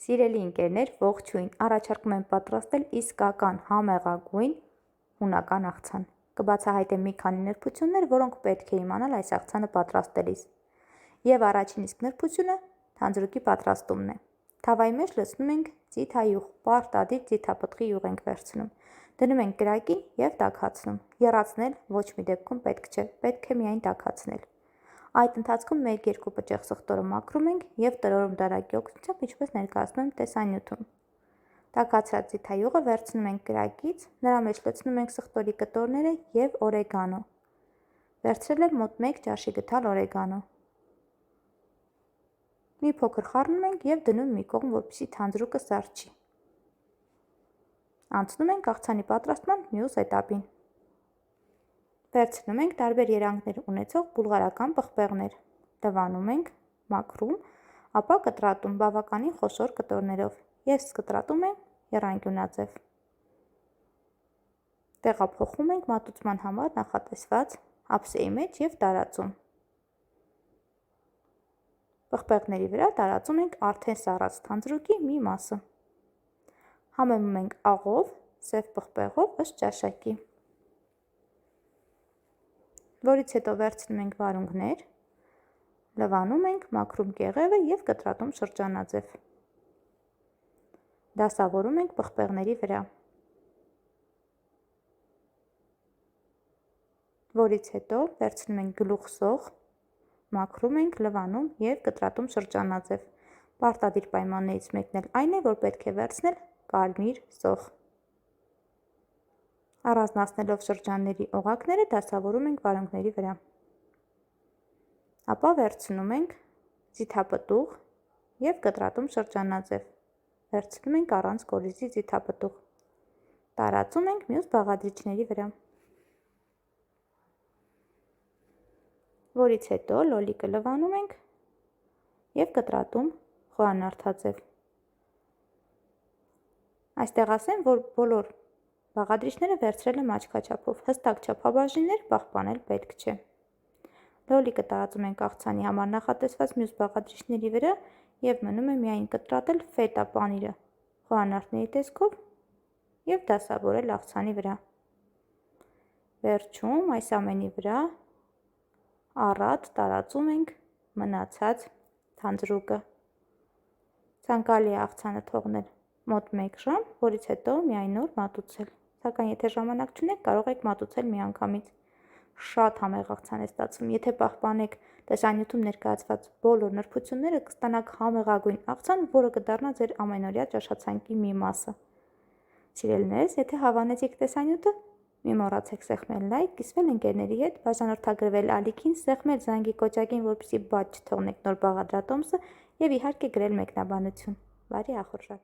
Սիրելի ընկերներ, ողջույն, առաջարկում եմ պատրաստել իսկական համեղագույն հունական աղցան։ Կբացահայտեմ մի քանի նրբություններ, որոնք պետք է իմանալ այս աղցանը պատրաստելիս։ Եվ առաջին իսկ նրբությունը թանձրուկի պատրաստումն է։ Թավայի մեջ լցնում ենք ձիթայուղ, պարտադիր ձիթապտղի յուղ ենք վերցնում։ Դնում ենք կրակին եւ տաքացնում։ Եռացնել ոչ մի դեպքում պետք չէ, պետք է միայն տաքացնել։ Այդ ընթացքում 1-2 պճեղ սխտորը մաքրում ենք եւ տրորում դարակի օգնությամբ, ինչպես ներկայացնում եմ տեսանյութում։ Տաքացրած ձիթայուղը վերցնում ենք կրակից, նրա մեջ լցնում ենք սխտորի կտորները եւ օրեգանո։ Վերցրել եմ մոտ 1 ճաշի գթալ օրեգանո։ Մի փոքր խառնում ենք եւ դնում մի կողմ, որպեսզի թանձրուկը սառչի։ Անցնում ենք աղցանի պատրաստման մյուս էտապին։ Վերցնում ենք տարբեր երանգներ ունեցող բուլղարական պղպեղներ, լվանում ենք, մաքրում, ապա կտրատում բավականին խոշոր կտորներով եւ կտրատում ենք եռանկյունաձև։ Տեղափոխում ենք մատուցման համար նախատեսված ափսեի մեջ եւ տարածում։ Պղպեղների վրա տարածում ենք արդեն սառած թանձրուկի մի մասը։ Համեմում ենք աղով, սև պղպեղով ըստ ճաշակի։ Որից հետո վերցնում ենք վարունգներ, լվանում ենք, մաքրում կեղևը եւ կտրատում շրջանաձև։ Դասավորում ենք պղպեղների վրա։ Որից հետո վերցնում ենք գլուխ սող, մաքրում ենք, լվանում եւ կտրատում շրջանաձև։ Պարտադիր պայմաններից մեկն էլ այն է, որ պետք է վերցնել կարմիր սող։ Առանձնացնելով շրջանների օղակները դասավորում ենք վարունգների վրա։ Ապա վերցնում ենք ձիթապտուղ եւ կտրատում շրջանաձև։ Վերցնում ենք առանց կորիզի ձիթապտուղ։ Տարածում ենք մյուս բաղադրիչների վրա։ Որից հետո լոլիկը լվանում ենք եւ կտրատում խոհանարդաձև։ Այստեղ ասեմ, որ բոլոր բաղադրիչները վերցրել եմ աչքաչափով, հստակ չափաբաժիններ պահպանել պետք չէ։ Լոլիկը տարածում ենք աղցանի համար նախատեսված մյուս բաղադրիչների վրա եւ մնում է միայն կտրատել ֆետա պանիրը խոհանարդների տեսքով եւ դասավորել աղցանի վրա։ Վերջում այս ամենի վրա առատ տարածում ենք մնացած թանձրուկը։ Ցանկալի է աղցանը թողնել մոտ 1 ժամ, որից հետո միայն օր մատուցել։ Սակայն եթե ժամանակ չունեք, կարող եք մատուցել միանգամից։ Շատ համեղ աղցան է ստացվում։ Եթե պահպանեք տեսանյութում ներկայացված բոլոր նրբությունները, կստանաք համեղագույն աղցան, որը կդառնա ձեր ամենօրյա ճաշացանկի մի մասը։ Սիրելիներս, եթե հավանեցիք տեսանյութը, մի մոռացեք սեղմել լայք, կիսվել ընկերների հետ, բաժանորդագրվել ալիքին, սեղմել զանգի կոճակին, որպեսզի բաց չթողնեք նոր բաղադրատոմսը եւ իհարկե գրել մեկնաբանություն։ Բարի ախորժակ։